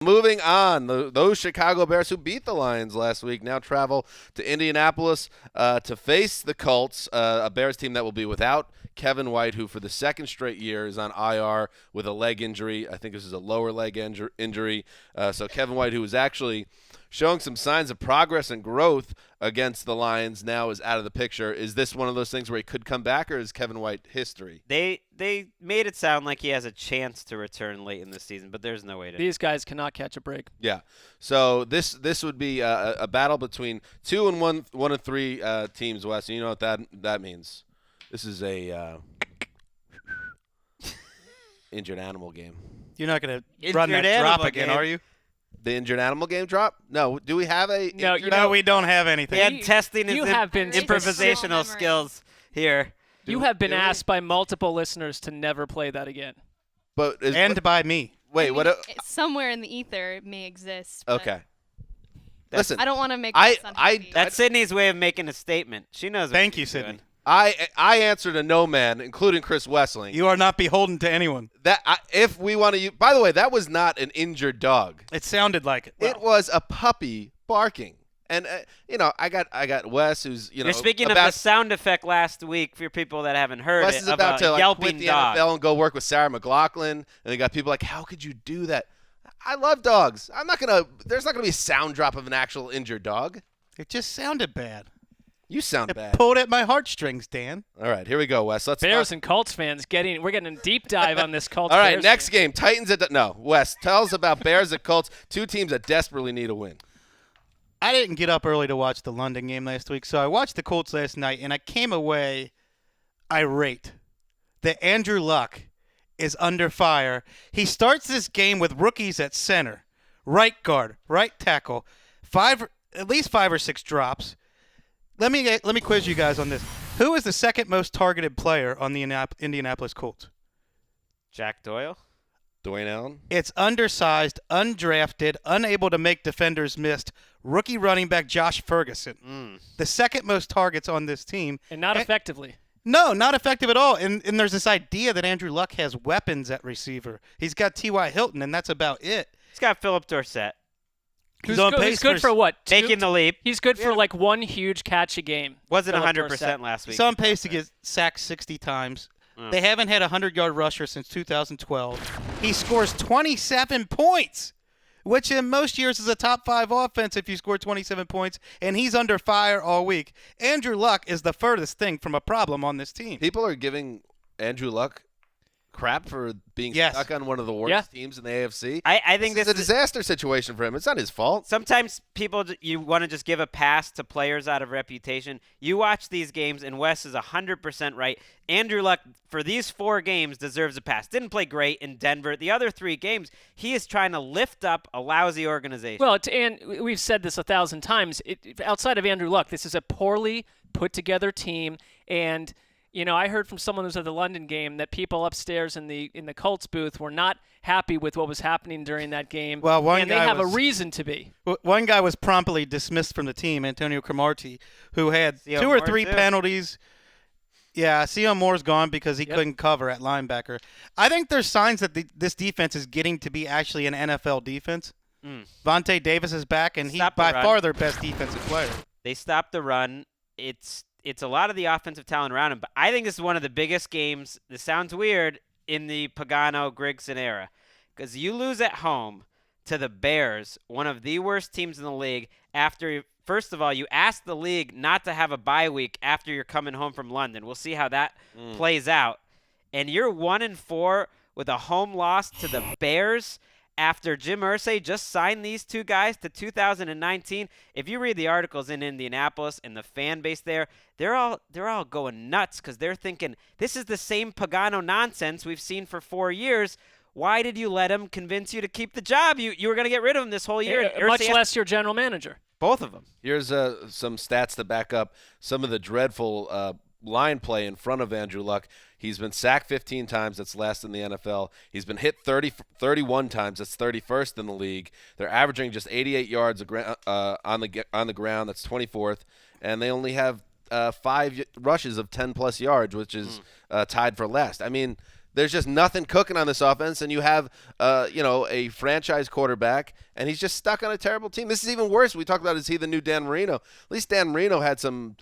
Moving on, those Chicago Bears who beat the Lions last week now travel to Indianapolis to face the Colts, a Bears team that will be without Kevin White, who for the second straight year is on IR with a leg injury. I think this is a lower leg injury. So Kevin White, who was actually showing some signs of progress and growth against the Lions, now is out of the picture. Is this one of those things where he could come back, or is Kevin White history? They made it sound like he has a chance to return late in the season, but there's no way to. These guys cannot catch a break. Yeah. So this would be a battle between 2 and 1 and 3 teams, Wes. And you know what that means? This is a injured animal game. You're not going to run that drop again, are you? The injured animal game drop? No. Do we have a? No, we don't have anything. And testing his improvisational skills here. You have been asked by multiple listeners to never play that again. By me. Wait, what? Somewhere in the ether it may exist. Okay. Listen, I don't want to make. That's Sydney's way of making a statement. She knows. Thank you, Sydney. I answered a no man, including Chris Wessling. You are not beholden to anyone. If we want to, by the way, that was not an injured dog. It sounded like it. It was a puppy barking, and I got Wes, who's You're speaking of the sound effect last week for people that haven't heard Wes it. is about to yelping quit the dog. NFL and go work with Sarah McLachlan, and they got people like, how could you do that? I love dogs. There's not gonna be a sound drop of an actual injured dog. It just sounded bad. You sound bad. Pulled at my heartstrings, Dan. All right, here we go, Wes. Bears and Colts fans we're getting a deep dive on this Colts. All right, Bears next game, Titans Wes, tell us about Bears and Colts, two teams that desperately need a win. I didn't get up early to watch the London game last week, so I watched the Colts last night, and I came away irate that Andrew Luck is under fire. He starts this game with rookies at center, right guard, right tackle, at least 5 or 6 drops. Let me quiz you guys on this. Who is the second most targeted player on the Indianapolis Colts? Jack Doyle? Dwayne Allen? It's undersized, undrafted, unable to make defenders missed, rookie running back Josh Ferguson. The second most targets on this team. And not effectively. No, not effective at all. And there's this idea that Andrew Luck has weapons at receiver. He's got T.Y. Hilton, and that's about it. He's got Philip Dorsett. He's good for what? Taking the leap. He's good for like one huge catch a game. Wasn't 100% last week. He's on pace to get sacked 60 times. They haven't had a 100-yard rusher since 2012. He scores 27 points, which in most years is a top 5 offense if you score 27 points, and he's under fire all week. Andrew Luck is the furthest thing from a problem on this team. People are giving Andrew Luck crap for being stuck on one of the worst teams in the AFC. I think this is a disaster situation for him. It's not his fault. Sometimes you want to just give a pass to players out of reputation. You watch these games, and Wes is 100% right. Andrew Luck, for these 4 games, deserves a pass. Didn't play great in Denver. The other 3 games, he is trying to lift up a lousy organization. Well, and we've said this 1,000 times. Outside of Andrew Luck, this is a poorly put-together team, and I heard from someone who was at the London game that people upstairs in the Colts booth were not happy with what was happening during that game. Well, and they have a reason to be. One guy was promptly dismissed from the team, Antonio Cromartie, who had 2 or 3 penalties. Yeah, Theo Moore's gone because he couldn't cover at linebacker. I think there's signs that this defense is getting to be actually an NFL defense. Vontae Davis is back, and he's by far their best defensive player. They stopped the run. It's a lot of the offensive talent around him, but I think this is one of the biggest games. This sounds weird in the Pagano-Grigson era, because you lose at home to the Bears, one of the worst teams in the league. After, first of all, you ask the league not to have a bye week after you're coming home from London. We'll see how that plays out. And you're 1-4 with a home loss to the Bears. After Jim Irsay just signed these 2 guys to 2019, if you read the articles in Indianapolis and the fan base there, they're all going nuts because they're thinking, this is the same Pagano nonsense we've seen for 4 years. Why did you let him convince you to keep the job? You were going to get rid of him this whole year. Much less your general manager. Both of them. Here's some stats to back up some of the dreadful line play in front of Andrew Luck. He's been sacked 15 times. That's last in the NFL. He's been hit 31 times. That's 31st in the league. They're averaging just 88 yards on the ground. That's 24th. And they only have 5 rushes of 10-plus yards, which is tied for last. I mean, There's just nothing cooking on this offense, and you have, a franchise quarterback, and he's just stuck on a terrible team. This is even worse. We talked about, is he the new Dan Marino? At least Dan Marino had some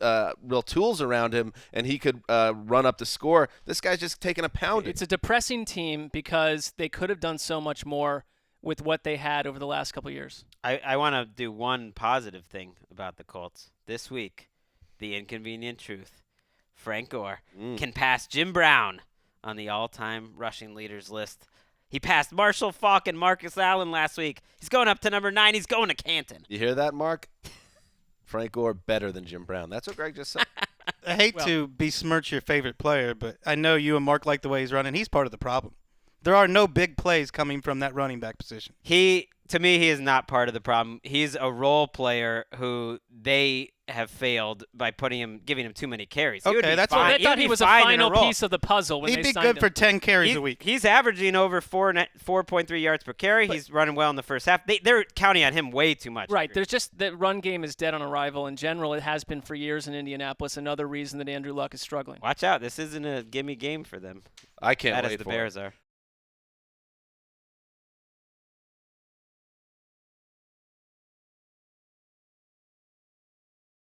real tools around him, and he could run up the score. This guy's just taking a pounding. It's a depressing team because they could have done so much more with what they had over the last couple of years. I want to do one positive thing about the Colts. This week, the inconvenient truth. Frank Gore can pass Jim Brown on the all-time rushing leaders list. He passed Marshall Faulk and Marcus Allen last week. He's going up to number 9. He's going to Canton. You hear that, Mark? Frank Gore better than Jim Brown. That's what Greg just said. I hate to besmirch your favorite player, but I know you and Mark like the way he's running. He's part of the problem. There are no big plays coming from that running back position. To me, he is not part of the problem. He's a role player who they have failed by giving him too many carries. Okay, that's fine. They thought he was a final piece of the puzzle when He'd they be signed good him. for 10 carries a week. He's averaging over 4.3 yards per carry. He's running well in the first half. They're counting on him way too much. Right. There's just the run game is dead on arrival in general. It has been for years in Indianapolis. Another reason that Andrew Luck is struggling. Watch out. This isn't a gimme game for them. I can't Bad wait as the for Bears it. are.